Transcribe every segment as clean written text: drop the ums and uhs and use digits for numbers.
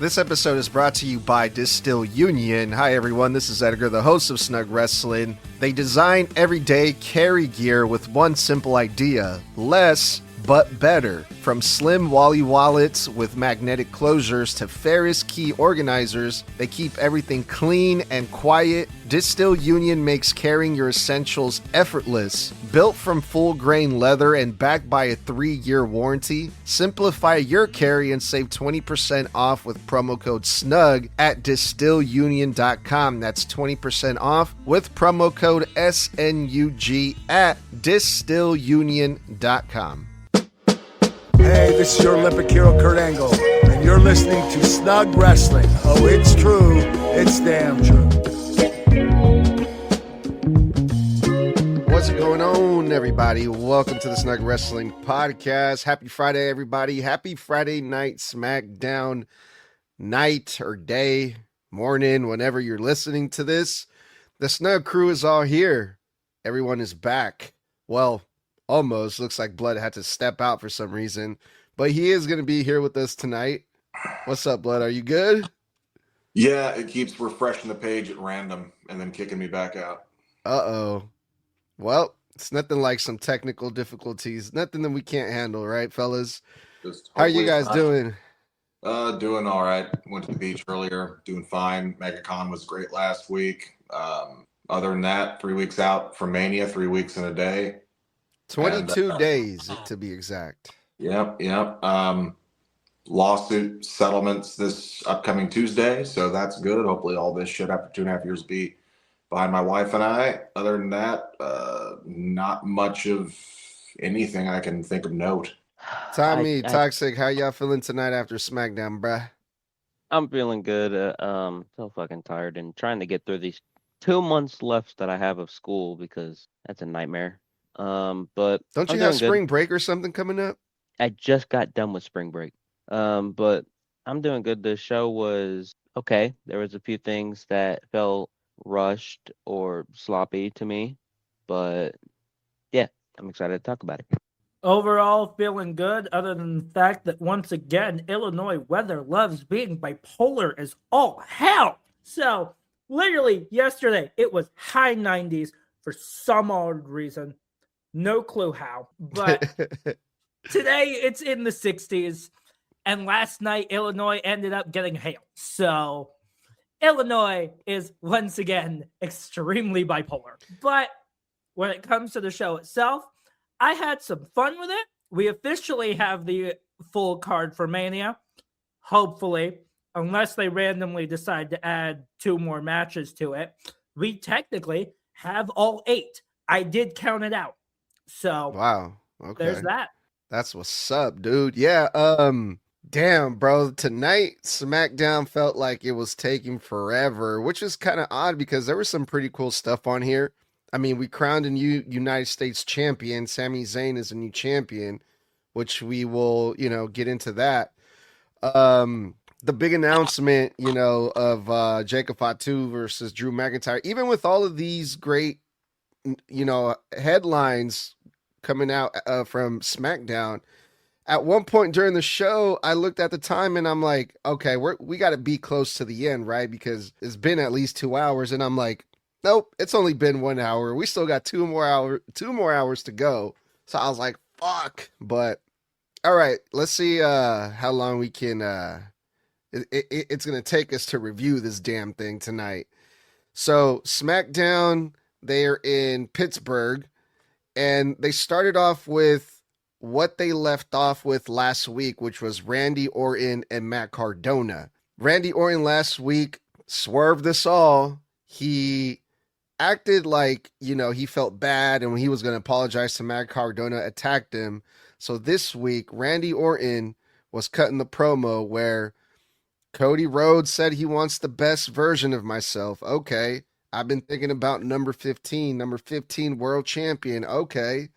This episode is brought to you by Distill Union. Hi everyone, this is Edgar, the host of Snug Wrestling. They design everyday carry gear with one simple idea: less but better. From slim Wally wallets with magnetic closures to Ferris key organizers, they keep everything clean and quiet. Distill Union makes carrying your essentials effortless. Built from full grain leather and backed by a 3-year warranty, simplify your carry and save 20% off with promo code SNUG at DistillUnion.com. That's 20% off with promo code SNUG at DistillUnion.com. Hey, this is your Olympic hero, Kurt Angle, and you're listening to Snug Wrestling. Oh, it's true. It's damn true. What's going on, everybody? Welcome to the Snug Wrestling Podcast. Happy Friday, everybody. Happy Friday night SmackDown night or day, morning, whenever you're listening to this. The Snug Crew is all here. Everyone is back. Well, almost. Looks like Blood had to step out for some reason, but he is going to be here with us tonight. What's up, Blood? Are you good? Yeah, it keeps refreshing the page at random and then kicking me back out. Uh-oh. Well, it's nothing like some technical difficulties. Nothing that we can't handle, right, fellas? How are you guys doing? Doing all right. Went to the beach earlier. Doing fine. MegaCon was great last week. Other than that, 3 weeks out from Mania, 3 weeks in a day. 22 days, to be exact. Yep. Lawsuit settlements this upcoming Tuesday, so that's good. Hopefully all this shit after 2.5 years will be behind my wife and I. Other than that, not much of anything I can think of note. Tommy, Toxic, how y'all feeling tonight after SmackDown, bruh? I'm feeling good. So fucking tired and trying to get through these 2 months left that I have of school because that's a nightmare. But don't you have spring break or something coming up? I just got done with spring break. But I'm doing good. The show was okay. There was a few things that felt rushed or sloppy to me, but yeah, I'm excited to talk about it. Overall, feeling good, other than the fact that once again, Illinois weather loves being bipolar as all hell. So, literally, yesterday, it was high 90s for some odd reason. No clue how. But today, it's in the 60s. And last night, Illinois ended up getting hail. So, Illinois is once again extremely bipolar. But when it comes to the show itself, I had some fun with it. We officially have the full card for Mania. Hopefully, unless they randomly decide to add 2 more matches to it, we technically have all 8. I did count it out. So, wow. Okay. There's that. That's what's up, dude. Yeah, damn, bro. Tonight, SmackDown felt like it was taking forever, which is kind of odd because there was some pretty cool stuff on here. I mean, we crowned a new United States champion. Sami Zayn is a new champion, which we will, get into that. The big announcement, of Jacob Fatu versus Drew McIntyre, even with all of these great, headlines coming out from SmackDown. At one point during the show, I looked at the time and I'm like, okay, we got to be close to the end, right? Because it's been at least 2 hours, and I'm like, nope, it's only been 1 hour. We still got 2 more hours to go. So I was like, fuck. But all right, let's see how long we can. It's gonna take us to review this damn thing tonight. So SmackDown, they're in Pittsburgh, and they started off with what they left off with last week, which was Randy Orton and Matt Cardona. Randy Orton last week swerved us all. He acted like, he felt bad, and when he was going to apologize to Matt Cardona, attacked him. So this week, Randy Orton was cutting the promo where Cody Rhodes said he wants the best version of myself. Okay. I've been thinking about number 15 world champion. Okay.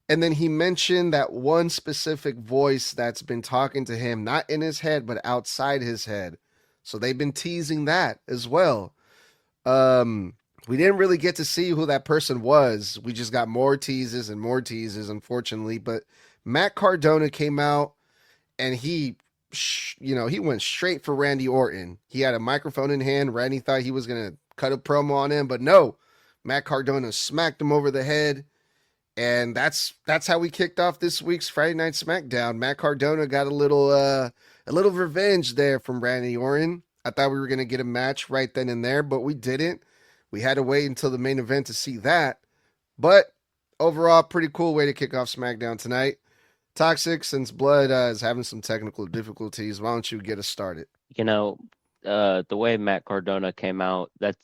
And then he mentioned that one specific voice that's been talking to him, not in his head, but outside his head. So they've been teasing that as well. We didn't really get to see who that person was. We just got more teases, unfortunately. But Matt Cardona came out and he he went straight for Randy Orton. He had a microphone in hand. Randy thought he was going to cut a promo on him, but no. Matt Cardona smacked him over the head. And that's how we kicked off this week's Friday Night SmackDown. Matt Cardona got a little revenge there from Randy Orton. I thought we were going to get a match right then and there, but we didn't. We had to wait until the main event to see that. But overall, pretty cool way to kick off SmackDown tonight. Toxic, since Blood is having some technical difficulties, why don't you get us started? The way Matt Cardona came out, that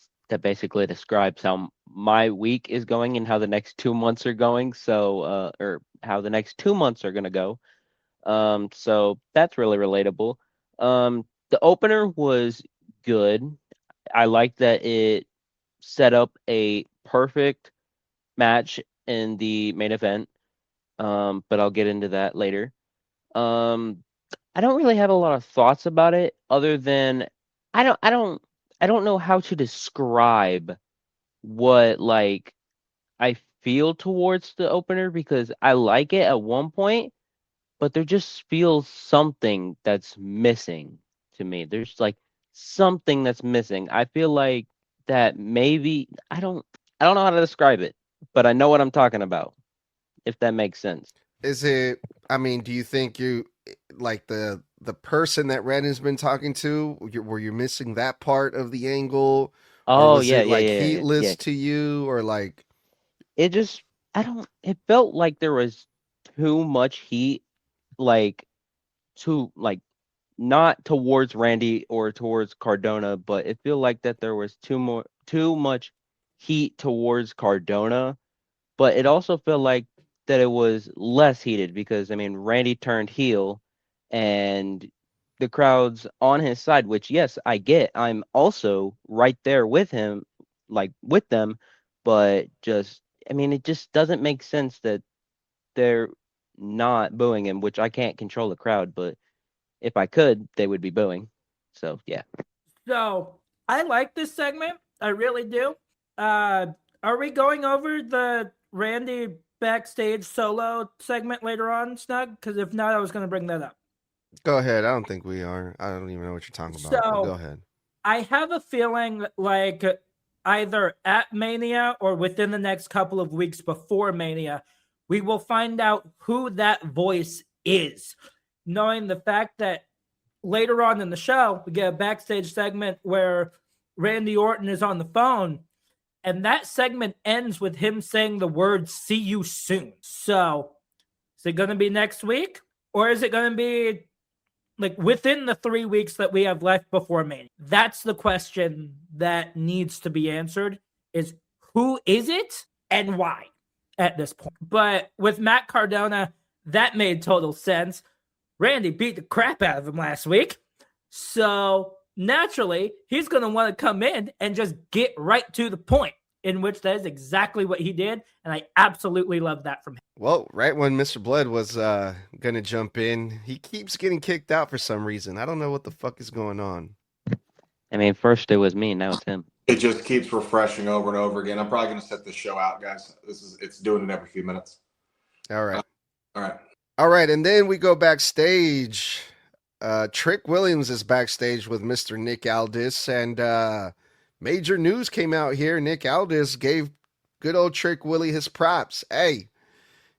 basically describes how my week is going and how the next 2 months are going. So, or how the next 2 months are going to go. So that's really relatable. The opener was good. I like that it set up a perfect match in the main event. But I'll get into that later. I don't really have a lot of thoughts about it other than I don't know how to describe what like I feel towards the opener because I like it at one point, but there just feels something that's missing to me. There's like something that's missing. I feel like that maybe I don't know how to describe it, but I know what I'm talking about, if that makes sense. Is it, I mean, do you think you like the person that Randy's been talking to, were you missing that part of the angle? Or was it like heatless to you, or like it just it felt like there was too much heat, like not towards Randy or towards Cardona, but it felt like that there was too much heat towards Cardona, but it also felt like that it was less heated because I mean Randy turned heel and the crowd's on his side, which yes, I get. I'm also right there with him, like with them, but just I mean it just doesn't make sense that they're not booing him, which I can't control the crowd, but if I could, they would be booing. So yeah. So I like this segment. I really do. Are we going over the Randy backstage solo segment later on, Snug? Because if not, I was going to bring that up. Go ahead. I don't think we are. I don't even know what you're talking about. So, go ahead. I have a feeling like either at Mania or within the next couple of weeks before Mania, we will find out who that voice is. Knowing the fact that later on in the show, we get a backstage segment where Randy Orton is on the phone. And that segment ends with him saying the words, "See you soon." So, is it going to be next week? Or is it going to be like within the 3 weeks that we have left before Mania? That's the question that needs to be answered, is who is it and why at this point? But with Matt Cardona, that made total sense. Randy beat the crap out of him last week. So naturally, he's going to want to come in and just get right to the point, in which that is exactly what he did. And I absolutely love that from him. Well, right when Mr. Blood was going to jump in, he keeps getting kicked out for some reason. I don't know what the fuck is going on. I mean, first it was me, now it's him. It just keeps refreshing over and over again. I'm probably going to set this show out, guys. It's doing it every few minutes. All right. All right. And then we go backstage. Trick Williams is backstage with Mr. Nick Aldis, and major news came out here. Nick Aldis gave good old Trick Willie his props. Hey,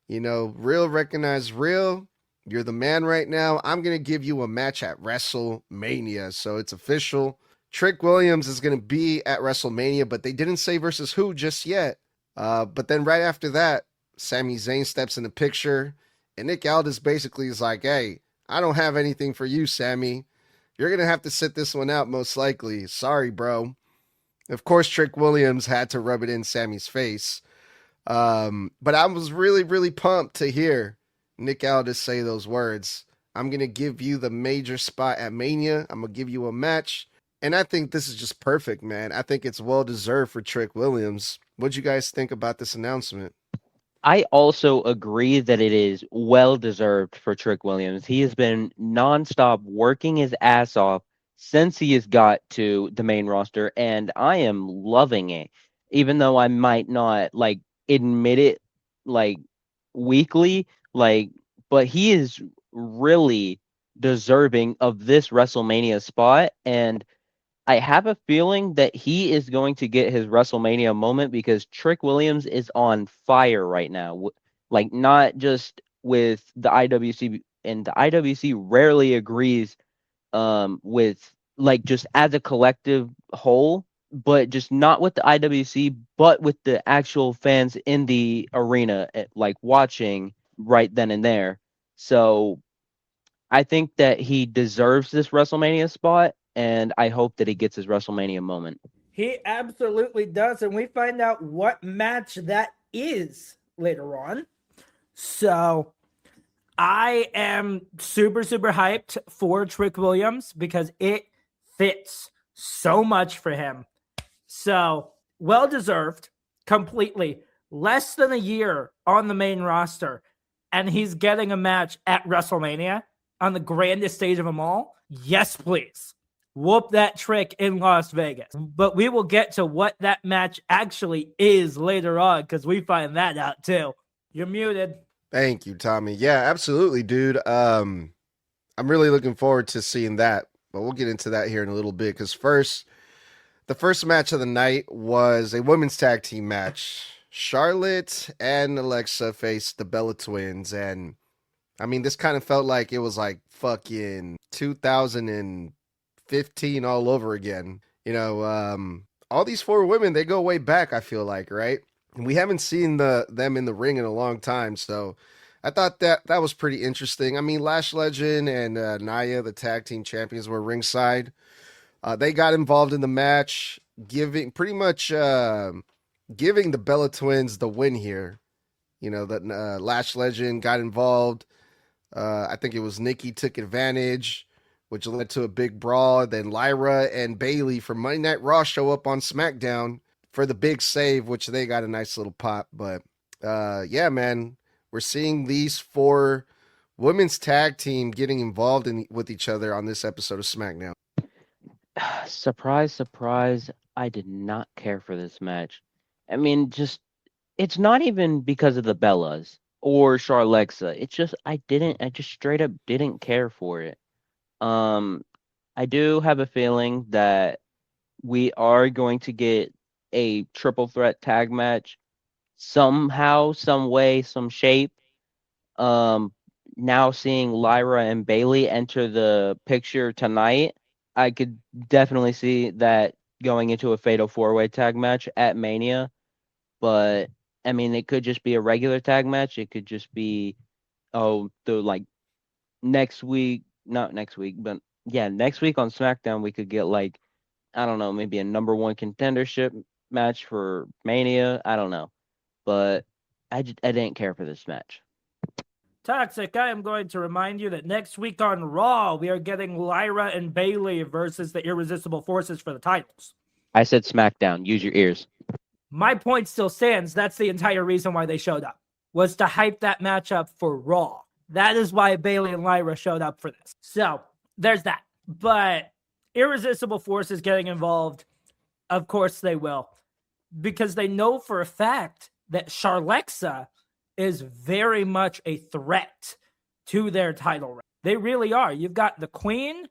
real recognize real. You're the man right now. I'm going to give you a match at WrestleMania. So it's official. Trick Williams is going to be at WrestleMania, but they didn't say versus who just yet. But then right after that, Sami Zayn steps in the picture, and Nick Aldis basically is like, hey, I don't have anything for you, Sammy. You're going to have to sit this one out most likely. Sorry, bro. Of course, Trick Williams had to rub it in Sammy's face. But I was really, really pumped to hear Nick Aldis say those words. I'm going to give you the major spot at Mania. I'm going to give you a match. And I think this is just perfect, man. I think it's well-deserved for Trick Williams. What'd you guys think about this announcement? I also agree that it is well-deserved for Trick Williams. He has been nonstop working his ass off since he has got to the main roster, and I am loving it. Even though I might not, admit it, weekly, but he is really deserving of this WrestleMania spot. And I have a feeling that he is going to get his WrestleMania moment because Trick Williams is on fire right now. Like, not just with the IWC, and the IWC rarely agrees with, like, just as a collective whole, but just not with the IWC, but with the actual fans in the arena, like watching right then and there. So I think that he deserves this WrestleMania spot, and I hope that he gets his WrestleMania moment. He absolutely does, and we find out what match that is later on. So I am super, super hyped for Trick Williams because it fits so much for him. So well deserved, completely. Less than a year on the main roster, and he's getting a match at WrestleMania on the grandest stage of them all. Yes, please. Whoop that trick in Las Vegas. But we will get to what that match actually is later on because we find that out too. You're muted. Thank you, Tommy. Yeah, absolutely, dude. I'm really looking forward to seeing that, but we'll get into that here in a little bit because the first match of the night was a women's tag team match. Charlotte and Alexa faced the Bella Twins, and I mean, this kind of felt like it was like fucking 2015 all over again. You know, all these four women, they go way back, I feel like, right? And we haven't seen them in the ring in a long time, so I thought that was pretty interesting. I mean, Lash Legend and Nia, the tag team champions, were ringside. They got involved in the match, giving the Bella Twins the win here. You know, that Lash Legend got involved. I think it was Nikki took advantage, which led to a big brawl. Then Lyra and Bayley from Monday Night Raw show up on SmackDown for the big save, which they got a nice little pop. But yeah, man, we're seeing these four women's tag team getting involved with each other on this episode of SmackDown. Surprise, surprise, I did not care for this match. I mean, it's not even because of the Bellas or Charlexa. It's just I just straight up didn't care for it. I do have a feeling that we are going to get a triple threat tag match somehow, some way, some shape. Now seeing Lyra and Bayley enter the picture tonight, I could definitely see that going into a fatal four-way tag match at Mania. But I mean, it could just be a regular tag match. It could just be, next week, not next week, but yeah, next week on SmackDown, we could get like, I don't know, maybe a number one contendership match for Mania. I don't know. But I didn't care for this match. Toxic, I am going to remind you that next week on Raw, we are getting Lyra and Bayley versus the Irresistible Forces for the titles. I said SmackDown. Use your ears. My point still stands. That's the entire reason why they showed up, was to hype that matchup for Raw. That is why Bayley and Lyra showed up for this. So there's that. But Irresistible Forces getting involved, of course they will, because they know for a fact that Charlexa is very much a threat to their title reign. They really are. You've got the Queen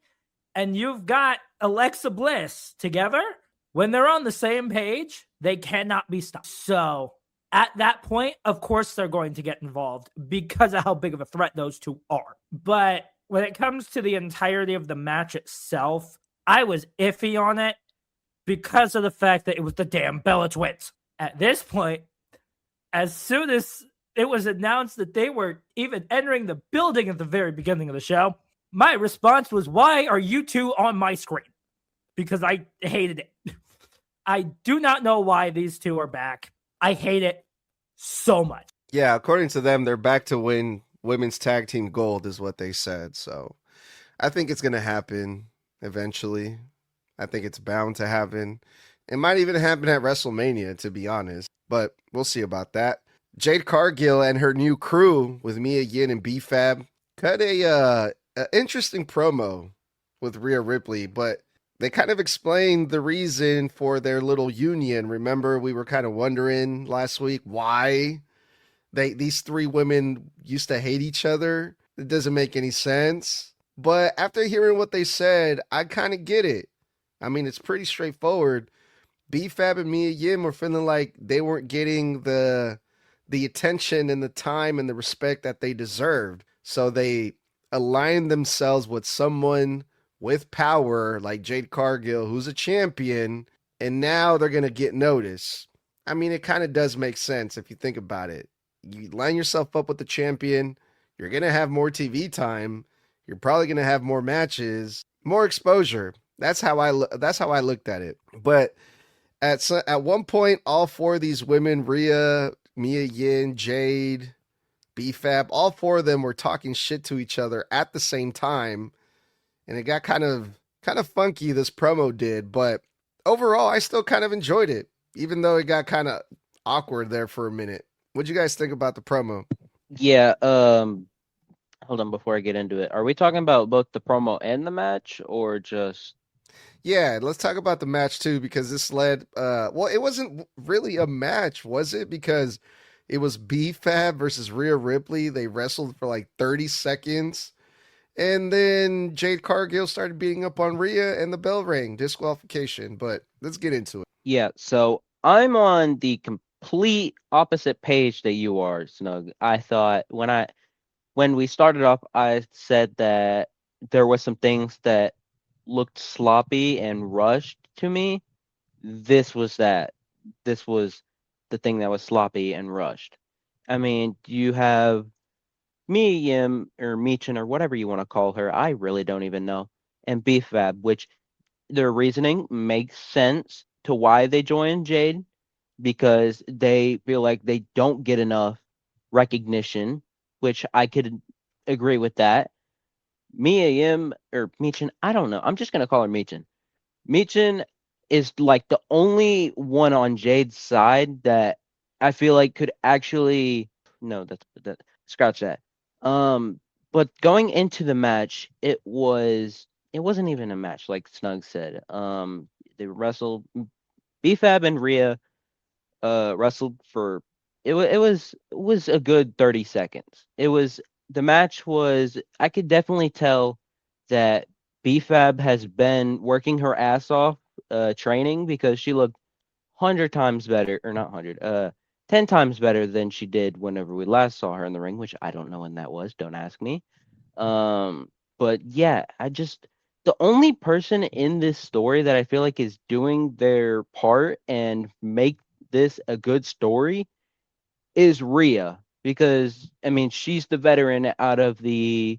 and you've got Alexa Bliss together. When they're on the same page, they cannot be stopped. So at that point, of course, they're going to get involved because of how big of a threat those two are. But when it comes to the entirety of the match itself, I was iffy on it because of the fact that it was the damn Bella Twins. At this point, as soon as it was announced that they were even entering the building at the very beginning of the show, my response was, why are you two on my screen? Because I hated it. I do not know why these two are back. I hate it so much. Yeah, according to them, they're back to win women's tag team gold is what they said. So I think it's going to happen eventually. I think it's bound to happen. It might even happen at WrestleMania, to be honest. But we'll see about that. Jade Cargill and her new crew with Mia Yim and B-Fab cut a interesting promo with Rhea Ripley, but they kind of explained the reason for their little union. Remember, we were kind of wondering last week why these three women used to hate each other. It doesn't make any sense. But after hearing what they said, I kind of get it. I mean, it's pretty straightforward. B-Fab and Mia Yim were feeling like they weren't getting the attention and the time and the respect that they deserved. So they aligned themselves with someone with power like Jade Cargill, who's a champion, and now they're going to get noticed. I mean, it kind of does make sense if you think about it. You line yourself up with the champion, you're going to have more TV time, you're probably going to have more matches, more exposure. That's how I looked at it. But at one point, all four of these women, Rhea, Mia Yim, Jade, B-Fab, all four of them were talking shit to each other at the same time, and it got kind of funky. This promo did, but overall, I still kind of enjoyed it, even though it got kind of awkward there for a minute. What'd you guys think about the promo? Yeah. Hold on before I get into it. Are we talking about both the promo and the match, or just? Yeah, let's talk about the match too, because this led. Well, it wasn't really a match, was it? Because it was B-Fab versus Rhea Ripley. They wrestled for like 30 seconds. And then Jade Cargill started beating up on Rhea and the bell rang. Disqualification. But let's get into it. Yeah, so I'm on the complete opposite page that you are, Snug. I thought when we started off, I said that there were some things that looked sloppy and rushed to me. This was that. This was the thing that was sloppy and rushed. I mean, you have Mia Yim or Meechin or whatever you want to call her. I really don't even know. And B-Fab, which their reasoning makes sense to why they joined Jade, because they feel like they don't get enough recognition, which I could agree with that. Mia Yim or Meechin, I don't know. I'm just going to call her Meechin. Meechin is like the only one on Jade's side that I feel like could actually scratch that. But going into the match, it wasn't even a match like Snug said. They wrestled. B-Fab and Rhea wrestled for it was a good 30 seconds. The match was, I could definitely tell that B-Fab has been working her ass off training, because she looked 100 times better, or not 100, 10 times better than she did whenever we last saw her in the ring, which I don't know when that was. Don't ask me. But yeah, the only person in this story that I feel like is doing their part and make this a good story is Rhea, because I mean, she's the veteran out of the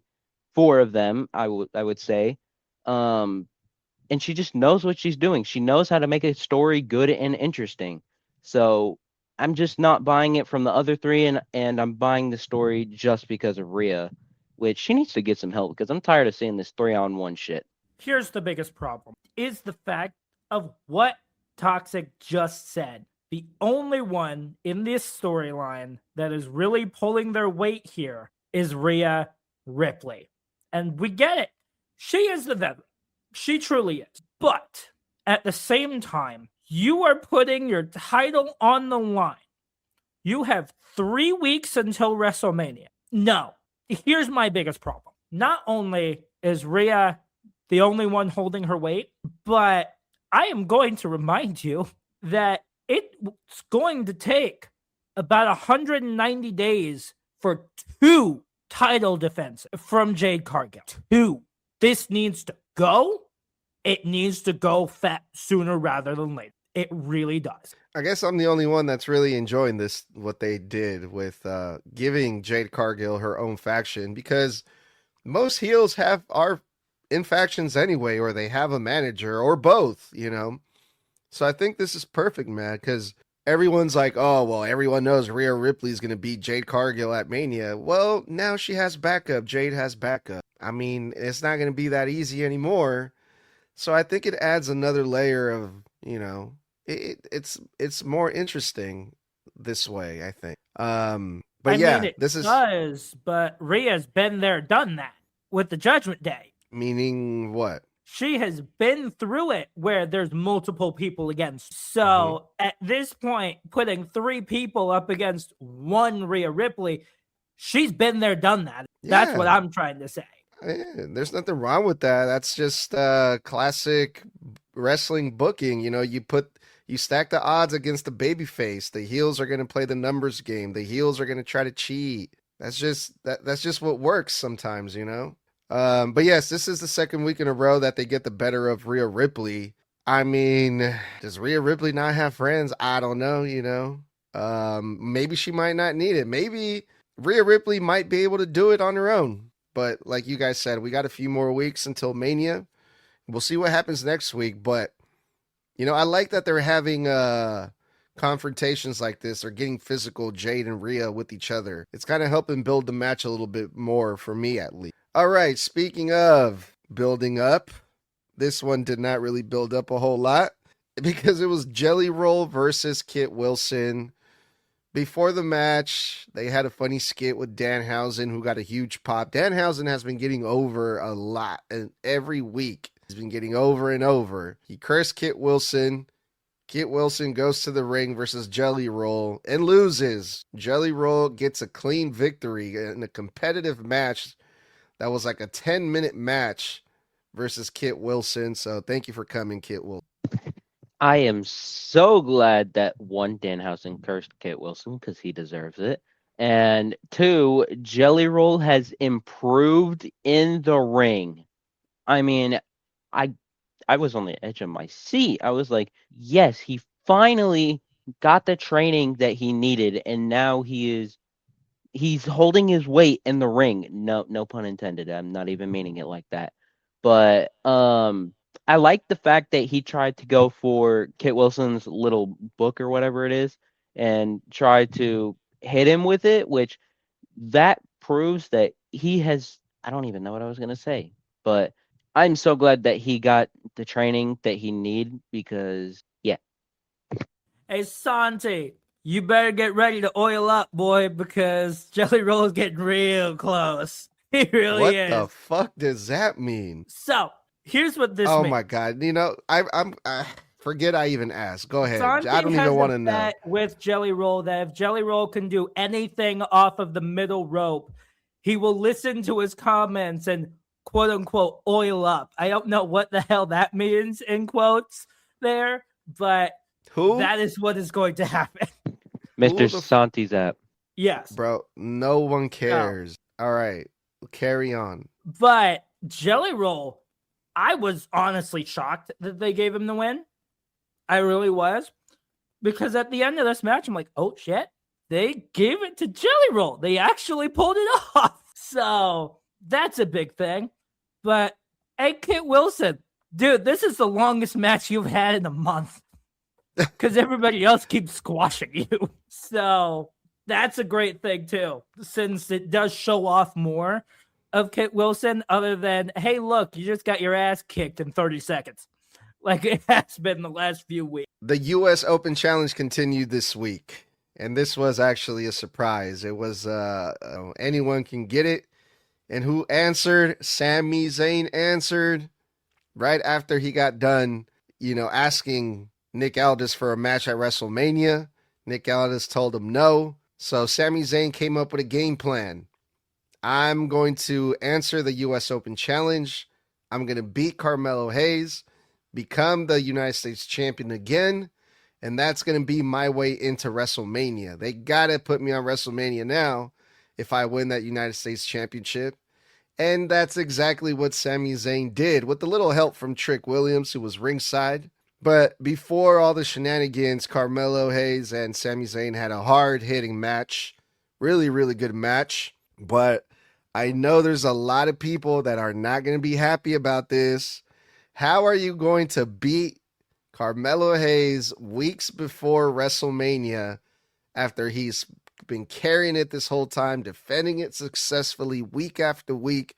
four of them, I would say. And she just knows what she's doing. She knows how to make a story good and interesting. So I'm just not buying it from the other three, and I'm buying the story just because of Rhea, which she needs to get some help, because I'm tired of seeing this 3-on-1 shit. Here's the biggest problem, is the fact of what Toxic just said. The only one in this storyline that is really pulling their weight here is Rhea Ripley. And we get it. She is the veteran. She truly is. But at the same time, you are putting your title on the line. You have 3 weeks until WrestleMania. No. Here's my biggest problem. Not only is Rhea the only one holding her weight, but I am going to remind you that it's going to take about 190 days for 2 title defenses from Jade Cargill. 2. This needs to go. It needs to go sooner rather than later. It really does. I guess I'm the only one that's really enjoying this, what they did with giving Jade Cargill her own faction, because most heels are in factions anyway, or they have a manager, or both, So I think this is perfect, man, because everyone's like, oh, well, everyone knows Rhea Ripley's going to beat Jade Cargill at Mania. Well, now she has backup. Jade has backup. I mean, it's not going to be that easy anymore. So I think it adds another layer of, it's more interesting this way, I think. But but Rhea's been there, done that with the Judgment Day. Meaning what? She has been through it where there's multiple people against. So at this point, putting 3 people up against one Rhea Ripley, she's been there, done that. That's what I'm trying to say. There's nothing wrong with that. That's just classic wrestling booking. You stack the odds against the babyface. The heels are going to play the numbers game. The heels are going to try to cheat. That's just what works sometimes. But yes, this is the second week in a row that they get the better of Rhea Ripley. I mean, does Rhea Ripley not have friends? I don't know. Maybe she might not need it. Maybe Rhea Ripley might be able to do it on her own. But like you guys said, we got a few more weeks until Mania. We'll see what happens next week. But, I like that they're having confrontations like this. They're getting physical, Jade and Rhea, with each other. It's kind of helping build the match a little bit more, for me at least. All right, speaking of building up, this one did not really build up a whole lot because it was Jelly Roll versus Kit Wilson. Before the match, they had a funny skit with Danhausen, who got a huge pop. Danhausen has been getting over a lot, and every week he's been getting over and over. He cursed Kit Wilson. Kit Wilson goes to the ring versus Jelly Roll and loses. Jelly Roll gets a clean victory in a competitive match that was like a 10-minute match versus Kit Wilson. So thank you for coming, Kit Wilson. I am so glad that one, Danhausen cursed Kit Wilson because he deserves it. And two, Jelly Roll has improved in the ring. I mean, I was on the edge of my seat. I was like, yes, he finally got the training that he needed, and now he's holding his weight in the ring. No pun intended. I'm not even meaning it like that. But I like the fact that he tried to go for Kit Wilson's little book or whatever it is and try to hit him with it, which that proves that he has, I don't even know what I was going to say, but I'm so glad that he got the training that he need because, yeah. Hey, Santi, you better get ready to oil up, boy, because Jelly Roll is getting real close. He really is. What the fuck does that mean? So, here's what this Oh means. my god! I forget I even asked. Go ahead. Santi I don't even want to know. bet with Jelly Roll that if Jelly Roll can do anything off of the middle rope, he will listen to his comments and quote unquote oil up. I don't know what the hell that means in quotes there, but that is what is going to happen. Mr. Santi's app. Yes, bro. No one cares. No. All right, carry on. But Jelly Roll, I was honestly shocked that they gave him the win. I really was. Because at the end of this match, I'm like, oh shit, they gave it to Jelly Roll. They actually pulled it off. So that's a big thing. But hey, Kit Wilson, dude, this is the longest match you've had in a month. Because everybody else keeps squashing you. So that's a great thing too. Since it does show off more of Kit Wilson, other than, hey, look, you just got your ass kicked in 30 seconds. Like it has been the last few weeks. The U.S. Open Challenge continued this week. And this was actually a surprise. It was anyone can get it. And who answered? Sami Zayn answered right after he got done, asking Nick Aldis for a match at WrestleMania. Nick Aldis told him no. So Sami Zayn came up with a game plan. I'm going to answer the U.S. Open Challenge. I'm going to beat Carmelo Hayes, become the United States champion again, and that's going to be my way into WrestleMania. They got to put me on WrestleMania now if I win that United States championship. And that's exactly what Sami Zayn did, with a little help from Trick Williams, who was ringside. But before all the shenanigans, Carmelo Hayes and Sami Zayn had a hard-hitting match. Really, really good match. But I know there's a lot of people that are not going to be happy about this. How are you going to beat Carmelo Hayes weeks before WrestleMania after he's been carrying it this whole time, defending it successfully week after week,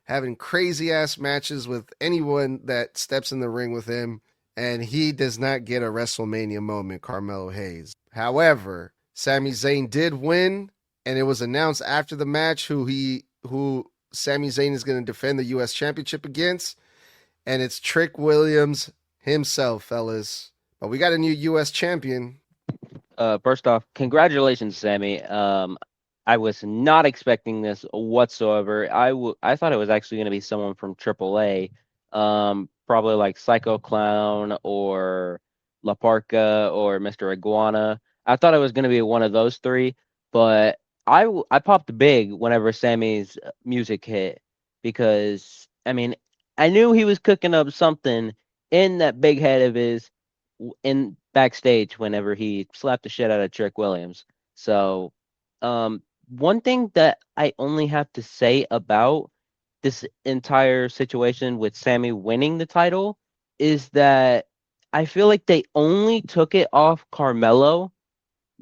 having crazy-ass matches with anyone that steps in the ring with him, and he does not get a WrestleMania moment, Carmelo Hayes. However, Sami Zayn did win, and it was announced after the match who Sami Zayn is going to defend the U.S. Championship against, and it's Trick Williams himself, fellas. But we got a new U.S. champion. First off, congratulations, Sammy. I I was not expecting this whatsoever. I thought it was actually going to be someone from AAA, probably like Psycho Clown or La Parca or Mr. Iguana. I thought it was going to be one of those three, but I popped big whenever Sammy's music hit because I mean I knew he was cooking up something in that big head of his in backstage whenever he slapped the shit out of Trick Williams. So, one thing that I only have to say about this entire situation with Sammy winning the title is that I feel like they only took it off Carmelo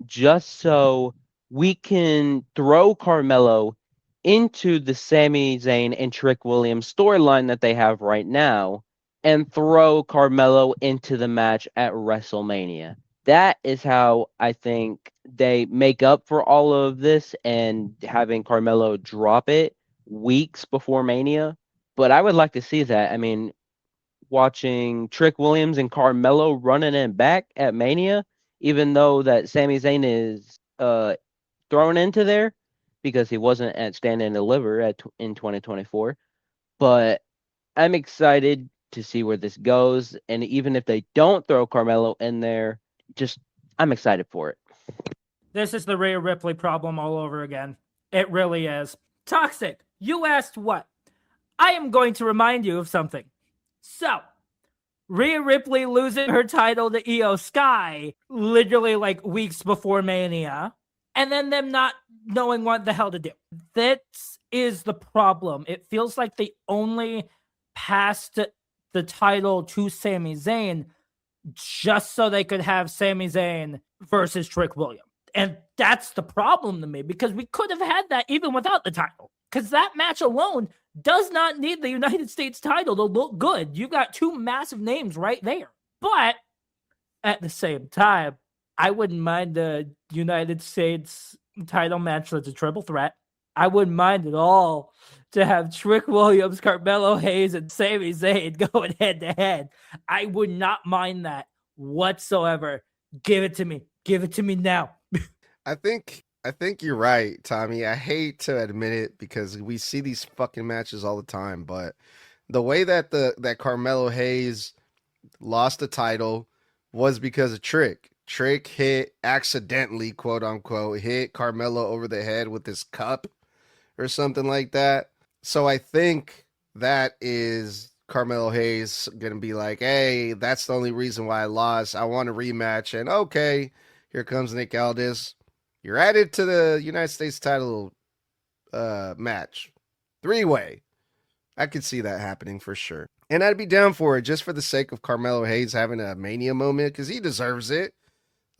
just so we can throw Carmelo into the Sami Zayn and Trick Williams storyline that they have right now and throw Carmelo into the match at WrestleMania. That is how I think they make up for all of this and having Carmelo drop it weeks before Mania. But I would like to see that. I mean, watching Trick Williams and Carmelo running it back at Mania, even though that Sami Zayn is thrown into there because he wasn't at Stand and Deliver in 2024. But I'm excited to see where this goes, and even if they don't throw Carmelo in there, I'm excited for it. This is the Rhea Ripley problem all over again. It really is. Toxic, you asked what? I am going to remind you of something. So, Rhea Ripley losing her title to Io Sky literally like weeks before Mania, and then them not knowing what the hell to do. This is the problem. It feels like they only passed the title to Sami Zayn just so they could have Sami Zayn versus Trick Williams. And that's the problem to me, because we could have had that even without the title. Because that match alone does not need the United States title to look good. You got two massive names right there. But at the same time, I wouldn't mind the United States title match that's a triple threat. I wouldn't mind at all to have Trick Williams, Carmelo Hayes, and Sami Zayn going head to head. I would not mind that whatsoever. Give it to me. Give it to me now. I think you're right, Tommy. I hate to admit it because we see these fucking matches all the time, but the way that that Carmelo Hayes lost the title was because of Trick. Trick hit accidentally, quote unquote, hit Carmelo over the head with his cup or something like that. So I think that is Carmelo Hayes going to be like, hey, that's the only reason why I lost. I want a rematch. And okay, here comes Nick Aldis. You're added to the United States title match. 3-way. I could see that happening for sure. And I'd be down for it just for the sake of Carmelo Hayes having a Mania moment because he deserves it.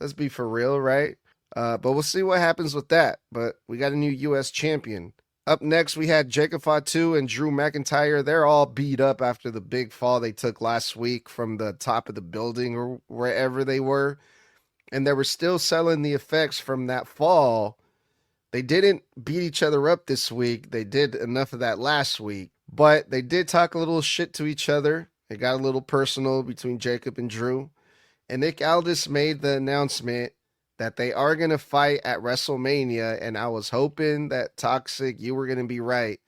Let's be for real, right? But we'll see what happens with that. But we got a new U.S. champion. Up next, we had Jacob Fatu and Drew McIntyre. They're all beat up after the big fall they took last week from the top of the building or wherever they were. And they were still selling the effects from that fall. They didn't beat each other up this week. They did enough of that last week. But they did talk a little shit to each other. It got a little personal between Jacob and Drew. And Nick Aldis made the announcement that they are going to fight at WrestleMania. And I was hoping that Toxic, you were going to be right.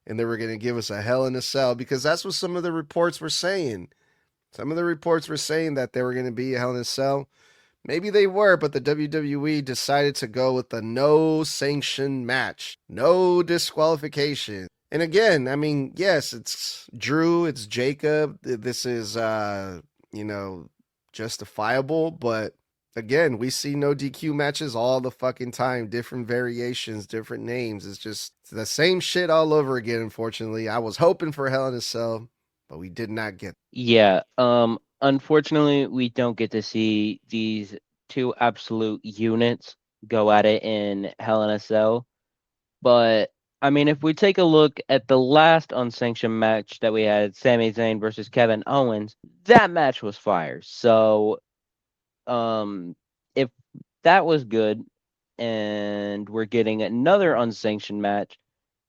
And they were going to give us a Hell in a Cell. Because that's what some of the reports were saying. Some of the reports were saying that they were going to be a Hell in a Cell. Maybe they were, but the WWE decided to go with the no sanction match. No disqualification. And again, I mean, yes, it's Drew, it's Jacob. This is, justifiable. But again, we see no DQ matches all the fucking time. Different variations, different names. It's just the same shit all over again, unfortunately. I was hoping for Hell in a Cell, but we did not get it. Yeah, unfortunately, we don't get to see these two absolute units go at it in Hell in a Cell. But, I mean, if we take a look at the last unsanctioned match that we had, Sami Zayn versus Kevin Owens, that match was fire. So, if that was good, and we're getting another unsanctioned match,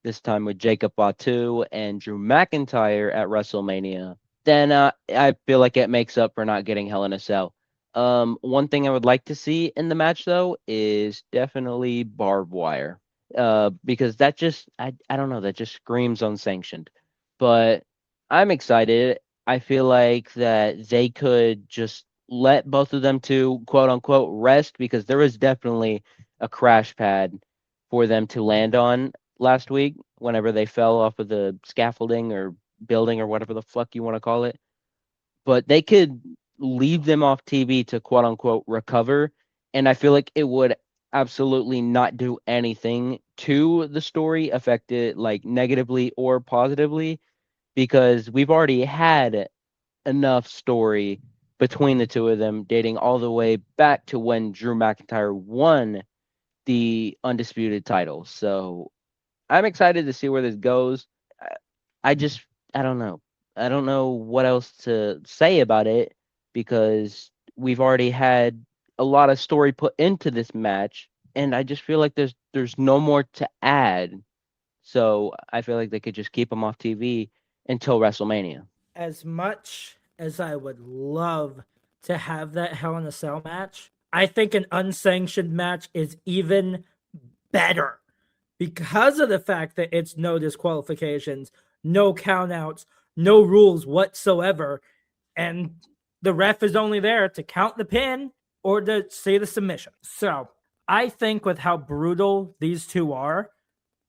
this time with Jacob Fatu and Drew McIntyre at WrestleMania, then I feel like it makes up for not getting Hell in a Cell. One thing I would like to see in the match, though, is definitely barbed wire. because that just I don't know, that just screams unsanctioned. But I'm excited. I feel like that they could just let both of them to quote unquote rest, because there was definitely a crash pad for them to land on last week whenever they fell off of the scaffolding or building or whatever the fuck you want to call it. But they could leave them off TV to quote unquote recover, and I feel like it would absolutely not do anything to the story, affect it like negatively or positively, because we've already had enough story between the two of them dating all the way back to when Drew McIntyre won the undisputed title. So I'm excited to see where this goes. I just I don't know. I don't know what else to say about it, because we've already had a lot of story put into this match, and I just feel like there's no more to add. So I feel like they could just keep them off TV until WrestleMania. As much as I would love to have that Hell in a Cell match, I think an unsanctioned match is even better because of the fact that it's no disqualifications, no countouts, no rules whatsoever, and the ref is only there to count the pin or to see the submission. So I think with how brutal these two are,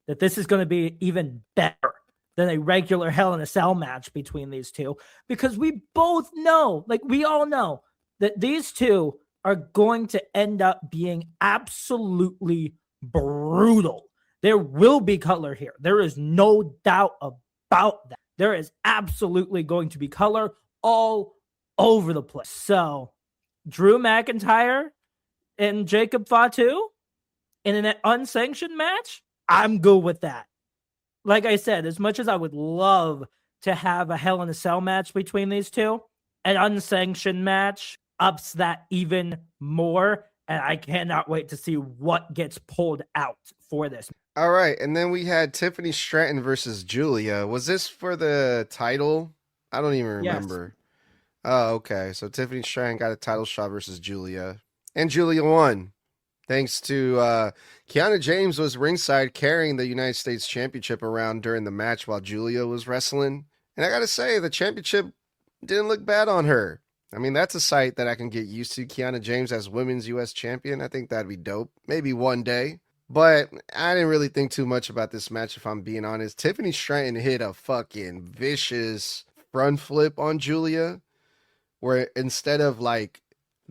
that this is going to be even better than a regular Hell in a Cell match between these two, because we both know, like we all know, that these two are going to end up being absolutely brutal. There will be color here. There is no doubt about that. There is absolutely going to be color all over the place. So, Drew McIntyre and Jacob Fatu in an unsanctioned match, I'm good with that. Like I said, as much as I would love to have a Hell in a Cell match between these two, an unsanctioned match ups that even more. And I cannot wait to see what gets pulled out for this. All right, and then we had Tiffany Stratton versus Giulia. Was this for the title? I don't even Yes. remember. Oh, okay. So Tiffany Stratton got a title shot versus Giulia, and Giulia won. Thanks to Kiana James was ringside carrying the United States Championship around during the match while Giulia was wrestling. And I gotta say, the championship didn't look bad on her. I mean, that's a sight that I can get used to. Kiana James as Women's U.S. Champion. I think that'd be dope. Maybe one day. But I didn't really think too much about this match, if I'm being honest. Tiffany Stratton hit a fucking vicious front flip on Giulia, where instead of like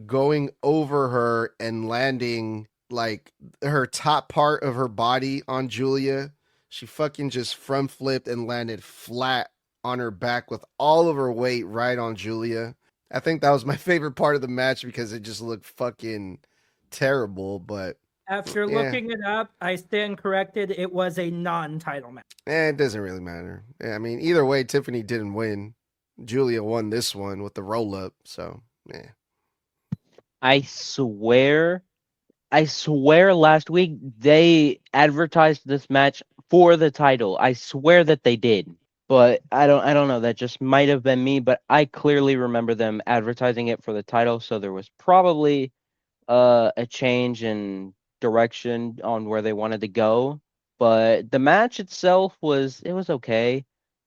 going over her and landing like her top part of her body on Giulia, she fucking just front flipped and landed flat on her back with all of her weight right on Giulia. I think that was my favorite part of the match because it just looked fucking terrible, but After looking it up, I stand corrected. It was a non-title match. it doesn't really matter. I mean, either way, Tiffany didn't win. Giulia won this one with the roll-up, so, yeah. I swear last week they advertised this match for the title. I swear that they did. But I don't know. That just might have been me, but I clearly remember them advertising it for the title, so there was probably a change in direction on where they wanted to go. But the match itself was okay.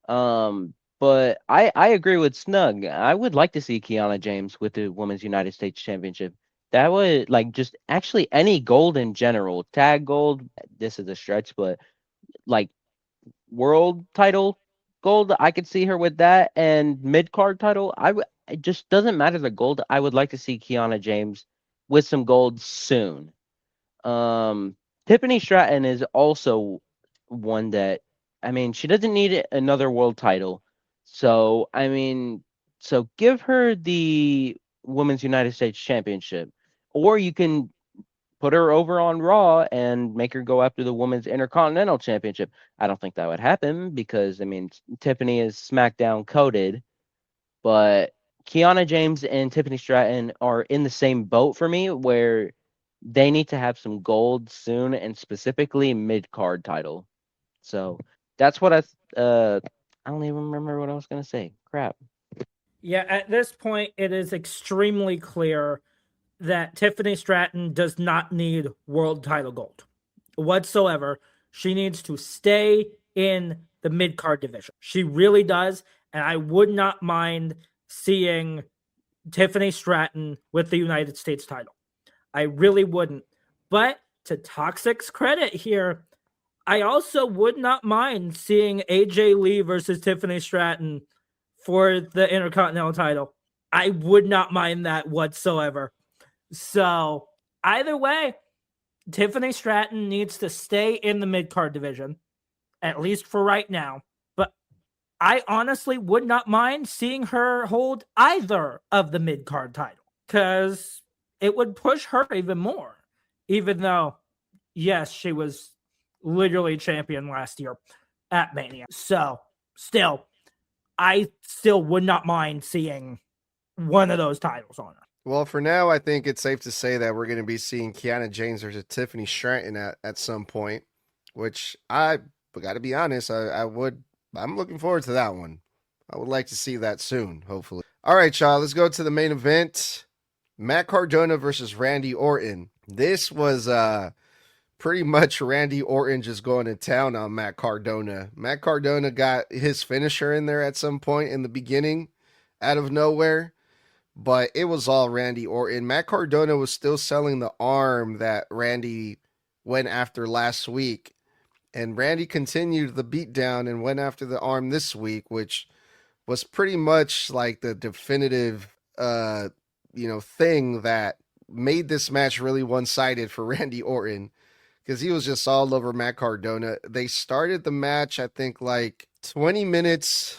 But I agree with Snug. I would like to see Kiana James with the Women's United States Championship. That would like just actually any gold in general. Tag gold, this is a stretch, but like world title gold, I could see her with that, and mid card title. It just doesn't matter the gold. I would like to see Kiana James with some gold soon. Tiffany Stratton is also one that, I mean, she doesn't need another world title. So, I mean, so give her the Women's United States Championship, or you can put her over on Raw and make her go after the Women's Intercontinental Championship. I don't think that would happen because, I mean, Tiffany is SmackDown coded, but Kiana James and Tiffany Stratton are in the same boat for me where they need to have some gold soon, and specifically mid-card title. So that's what I don't even remember what I was going to say. Crap. Yeah, at this point, it is extremely clear that Tiffany Stratton does not need world title gold whatsoever. She needs to stay in the mid-card division. She really does, and I would not mind seeing Tiffany Stratton with the United States title. I really wouldn't. But to Toxic's credit here, I also would not mind seeing AJ Lee versus Tiffany Stratton for the Intercontinental title. I would not mind that whatsoever. So, either way, Tiffany Stratton needs to stay in the mid-card division, at least for right now. But I honestly would not mind seeing her hold either of the mid-card title, because it would push her even more. Even though, yes, she was literally champion last year at Mania. So, still, I still would not mind seeing one of those titles on her. Well, for now, I think it's safe to say that we're going to be seeing Kiana James versus Tiffany Stratton at some point, which I got to be honest, I'm looking forward to that one. I would like to see that soon, hopefully. All right, y'all, let's go to the main event. Matt Cardona versus Randy Orton. This was pretty much Randy Orton just going to town on Matt Cardona. Matt Cardona got his finisher in there at some point in the beginning out of nowhere, but it was all Randy Orton. Matt Cardona was still selling the arm that Randy went after last week, and Randy continued the beatdown and went after the arm this week, which was pretty much like the definitive thing that made this match really one-sided for Randy Orton, because he was just all over Matt Cardona. They started the match, I think, like 20 minutes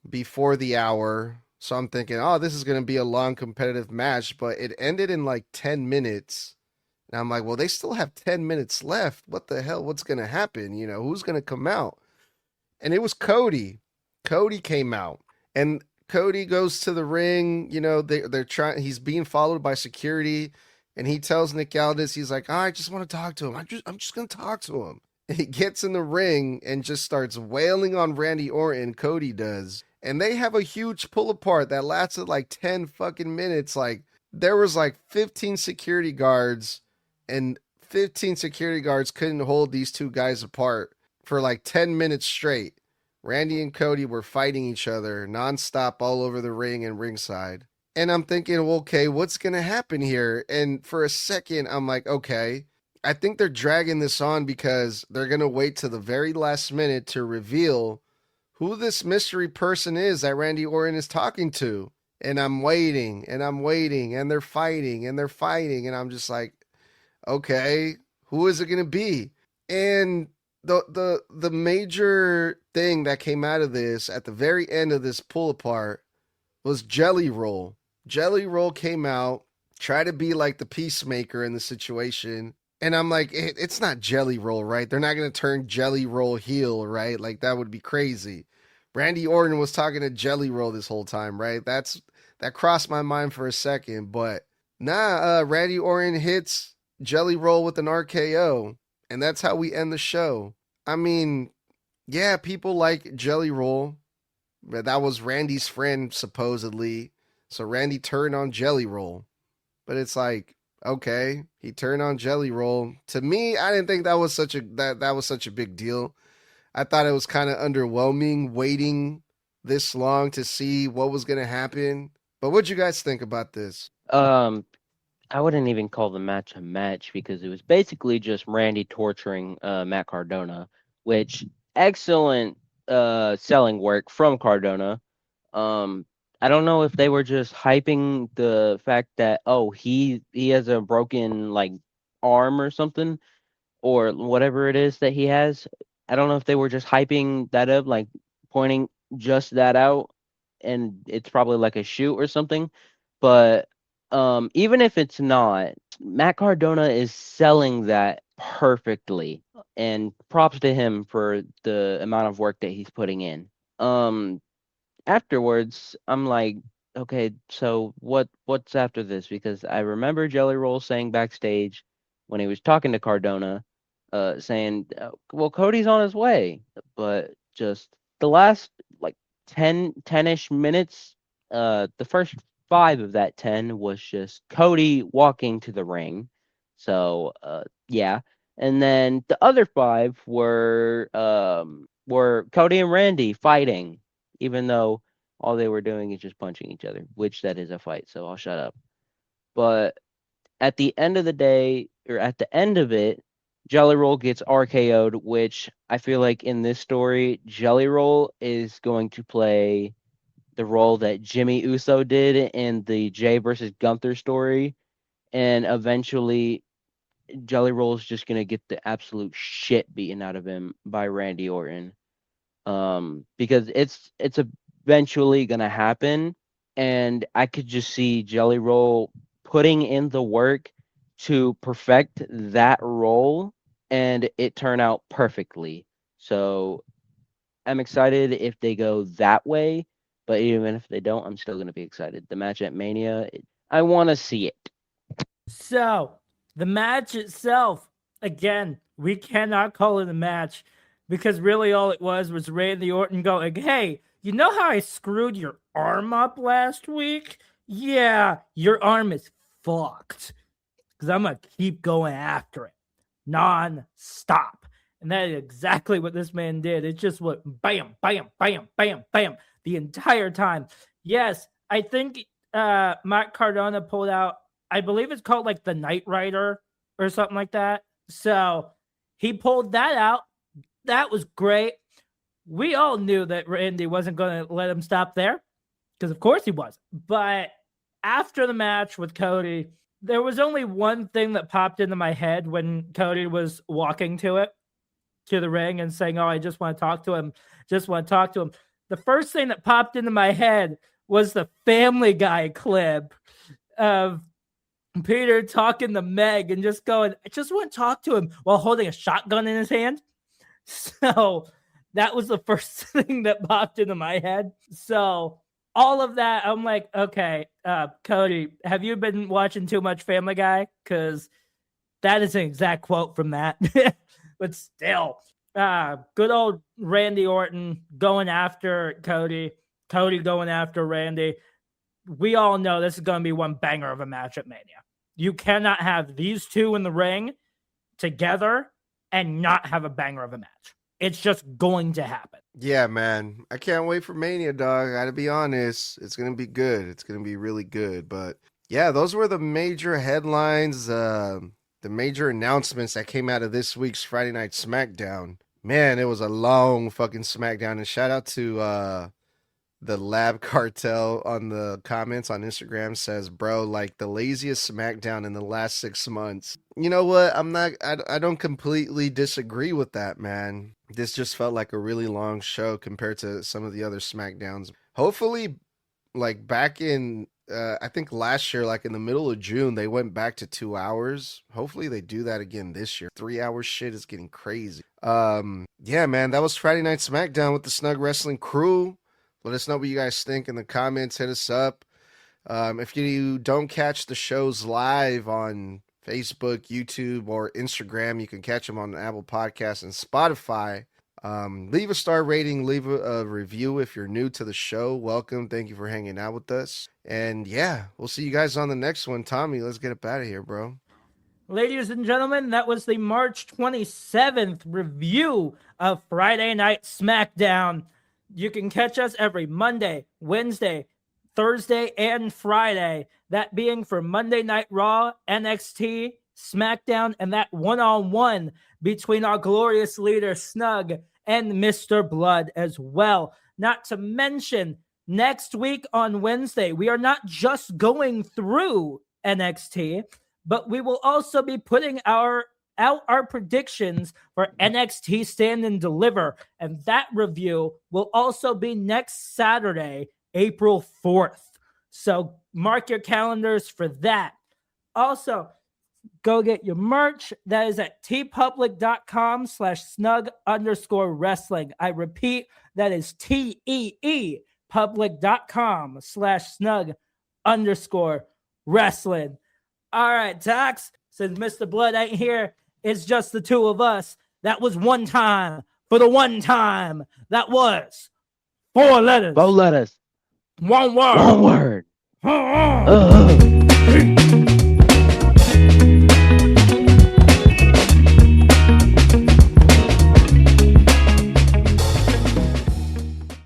before the hour. So I'm thinking, oh, this is going to be a long competitive match, but it ended in like 10 minutes. And I'm like, well, they still have 10 minutes left. What the hell? What's going to happen? Who's going to come out? And it was Cody. Cody came out, and Cody goes to the ring. They're trying. He's being followed by security, and he tells Nick Aldis, he's like, I just want to talk to him. I'm just going to talk to him. And he gets in the ring and just starts wailing on Randy Orton. Cody does. And they have a huge pull apart that lasted like 10 fucking minutes. Like, there was like 15 security guards, and 15 security guards couldn't hold these two guys apart for like 10 minutes straight. Randy and Cody were fighting each other nonstop all over the ring and ringside. And I'm thinking, well, okay, what's going to happen here? And for a second, I'm like, okay, I think they're dragging this on because they're going to wait to the very last minute to reveal who this mystery person is that Randy Orton is talking to. And I'm waiting, and I'm waiting, and they're fighting, and they're fighting. And I'm just like, okay, who is it going to be? And the major thing that came out of this at the very end of this pull apart was Jelly Roll. Jelly Roll came out, tried to be like the peacemaker in the situation. And I'm like, it's not Jelly Roll, right? They're not going to turn Jelly Roll heel, right? Like, that would be crazy. Randy Orton was talking to Jelly Roll this whole time, right? That crossed my mind for a second, but Randy Orton hits Jelly Roll with an RKO, and that's how we end the show. I mean, yeah, people like Jelly Roll, but that was Randy's friend, supposedly. So Randy turned on Jelly Roll. But it's like, okay, he turned on Jelly Roll. To me, I didn't think that was such a big deal. I thought it was kind of underwhelming waiting this long to see what was going to happen. But what'd you guys think about this? I wouldn't even call the match a match, because it was basically just Randy torturing Matt Cardona, which excellent selling work from Cardona. I don't know if they were just hyping the fact that, oh, he has a broken like arm or something, or whatever it is that he has. I don't know if they were just hyping that up, like pointing just that out, and it's probably like a shoot or something. But even if it's not, Matt Cardona is selling that perfectly, and props to him for the amount of work that he's putting in. Afterwards, I'm like, okay, so what's after this? Because I remember Jelly Roll saying backstage when he was talking to Cardona, saying, well, Cody's on his way. But just the last like 10-ish minutes, the first 5 of that 10 was just Cody walking to the ring. So, yeah. And then the other 5 were Cody and Randy fighting, even though all they were doing is just punching each other, which that is a fight, so I'll shut up. But at the end of the day, or at the end of it, Jelly Roll gets RKO'd, which I feel like in this story, Jelly Roll is going to play the role that Jimmy Uso did in the Jay versus Gunther story. And eventually, Jelly Roll is just going to get the absolute shit beaten out of him by Randy Orton. Because it's eventually going to happen. And I could just see Jelly Roll putting in the work to perfect that role, and it turned out perfectly. So I'm excited if they go that way, but even if they don't, I'm still going to be excited. The match at Mania, I want to see it. So, the match itself, again, we cannot call it a match because really all it was Randy Orton going, hey, you know how I screwed your arm up last week? Yeah, your arm is fucked because I'm going to keep going after it non-stop. And that is exactly what this man did. It just went bam, bam, bam, bam, bam the entire time. Yes, I think Matt Cardona pulled out, I believe it's called like the Knight Rider or something like that. So he pulled that out. That was great. We all knew that Randy wasn't going to let him stop there because of course he was. But after the match with Cody, there was only one thing that popped into my head when Cody was walking to the ring and saying, oh, I just want to talk to him. Just want to talk to him. The first thing that popped into my head was the Family Guy clip of Peter talking to Meg and just going, I just want to talk to him while holding a shotgun in his hand. So that was the first thing that popped into my head. So all of that, I'm like, okay, Cody, have you been watching too much Family Guy? Because that is an exact quote from that. But still, good old Randy Orton going after Cody, Cody going after Randy. We all know this is going to be one banger of a match at Mania. You cannot have these two in the ring together and not have a banger of a match. It's just going to happen. Yeah, man. I can't wait for Mania, dog. I gotta be honest. It's gonna be good. It's gonna be really good. But yeah, those were the major headlines, the major announcements that came out of this week's Friday Night SmackDown. Man, it was a long fucking SmackDown. And shout out to the Lab Cartel on the comments on Instagram says, bro, like the laziest SmackDown in the last 6 months. You know what? I don't completely disagree with that, man. This just felt like a really long show compared to some of the other SmackDowns. Hopefully, like back in, I think last year, like in the middle of June, they went back to 2 hours. Hopefully they do that again this year. 3 hour shit is getting crazy. Yeah, man, that was Friday Night SmackDown with the Snug Wrestling crew. Let us know what you guys think in the comments. Hit us up. If you don't catch the shows live on Facebook, YouTube, or Instagram, you can catch them on Apple Podcasts and Spotify. Leave a star rating. Leave a review if you're new to the show. Welcome. Thank you for hanging out with us. And yeah, we'll see you guys on the next one. Tommy, let's get up out of here, bro. Ladies and gentlemen, that was the March 27th review of Friday Night SmackDown. You can catch us every Monday, Wednesday, Thursday, and Friday. That being for Monday Night Raw, NXT, SmackDown, and that one-on-one between our glorious leader, Snug, and Mr. Blood as well. Not to mention, next week on Wednesday, we are not just going through NXT, but we will also be putting out our predictions for NXT Stand and Deliver, and that review will also be next Saturday, April 4th. So mark your calendars for that. Also, go get your merch. That is at tpublic.com/snug_wrestling. I repeat, that is TEE public.com/snug_wrestling. All right, Tox, since Mr. Blood ain't here, it's just the two of us. That was one time for the one time. That was 4 letters. 4 letters. 1 word. 1 word.